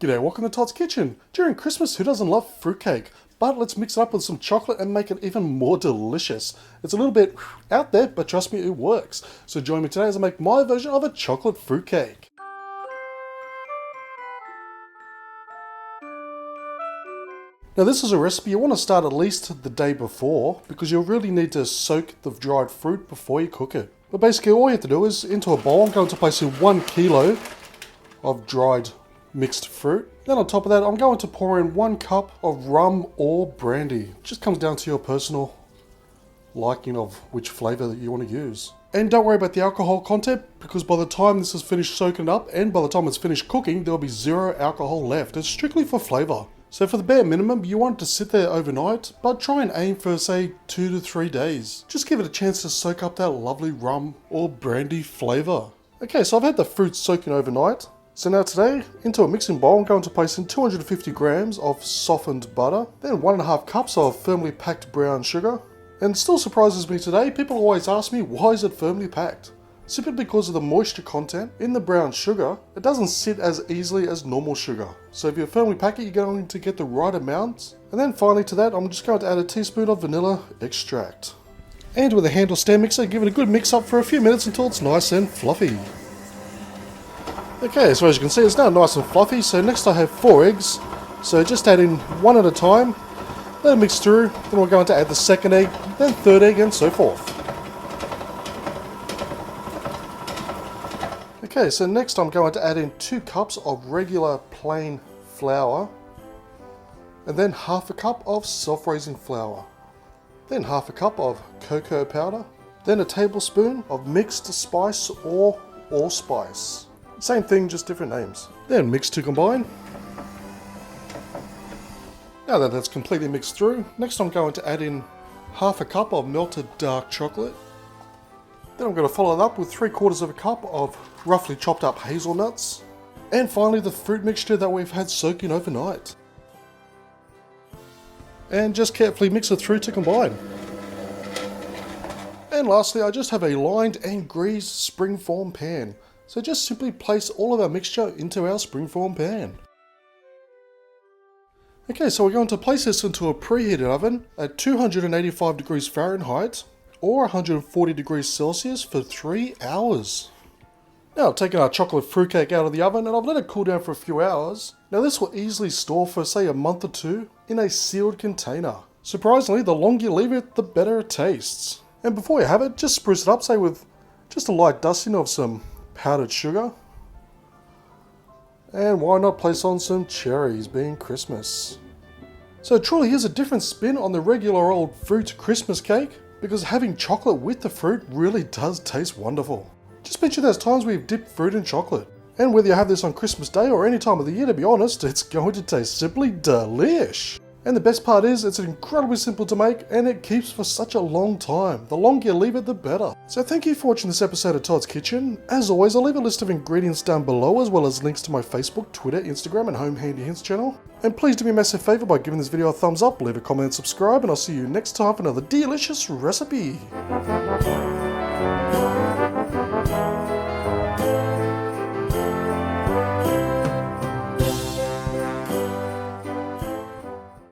G'day, welcome to Todd's Kitchen. During Christmas, who doesn't love fruitcake? But let's mix it up with some chocolate and make it even more delicious. It's a little bit out there, but trust me, it works. So join me today as I make my version of a chocolate fruitcake. Now this is a recipe you want to start at least the day before, because you'll really need to soak the dried fruit before you cook it. But basically all you have to do is, into a bowl, I'm going to place in 1 kilo of dried mixed fruit. Then on top of that, I'm going to pour in 1 cup of rum or brandy. It just comes down to your personal liking of which flavour that you want to use. And don't worry about the alcohol content, because by the time this is finished soaking up and by the time it's finished cooking, there'll be 0 alcohol left. It's strictly for flavour. So for the bare minimum, you want it to sit there overnight, but try and aim for, say, 2 to 3 days. Just give it a chance to soak up that lovely rum or brandy flavour. Okay, so I've had the fruit soaking overnight. So now today, into a mixing bowl, I'm going to place in 250 grams of softened butter, then 1.5 cups of firmly packed brown sugar. And it still surprises me today, people always ask me, why is it firmly packed? Simply because of the moisture content in the brown sugar, it doesn't sit as easily as normal sugar. So if you firmly pack it, you're going to get the right amount. And then finally to that, I'm just going to add a teaspoon of vanilla extract. And with a hand or stand mixer, give it a good mix up for a few minutes until it's nice and fluffy. Okay, so as you can see, it's now nice and fluffy. So next I have 4 eggs. So just add in 1 at a time, let it mix through. Then we're going to add the 2nd egg, then 3rd egg, and so forth. Okay, so next I'm going to add in 2 cups of regular plain flour, and then 1/2 cup of self-raising flour, then 1/2 cup of cocoa powder, then a tablespoon of mixed spice or allspice. Same thing, just different names. Then mix to combine. Now that that's completely mixed through, next I'm going to add in 1/2 cup of melted dark chocolate. Then I'm going to follow it up with 3/4 cup of roughly chopped up hazelnuts. And finally the fruit mixture that we've had soaking overnight. And just carefully mix it through to combine. And lastly, I just have a lined and greased springform pan. So just simply place all of our mixture into our springform pan. Okay, so we're going to place this into a preheated oven at 285 degrees Fahrenheit or 140 degrees Celsius for 3 hours. Now I've taken our chocolate fruitcake out of the oven and I've let it cool down for a few hours. Now this will easily store for say a month or 2 in a sealed container. Surprisingly, the longer you leave it, the better it tastes. And before you have it, just spruce it up, say with just a light dusting of some powdered sugar, and why not place on some cherries, being Christmas. So it truly is a different spin on the regular old fruit Christmas cake, because having chocolate with the fruit really does taste wonderful. Just picture those times where you've dipped fruit in chocolate, and whether you have this on Christmas Day or any time of the year, to be honest, it's going to taste simply delish. And the best part is, it's incredibly simple to make and it keeps for such a long time. The longer you leave it, the better. So thank you for watching this episode of Todd's Kitchen. As always, I'll leave a list of ingredients down below, as well as links to my Facebook, Twitter, Instagram, and Home Handy Hints channel. And please do me a massive favour by giving this video a thumbs up, leave a comment and subscribe, and I'll see you next time for another delicious recipe.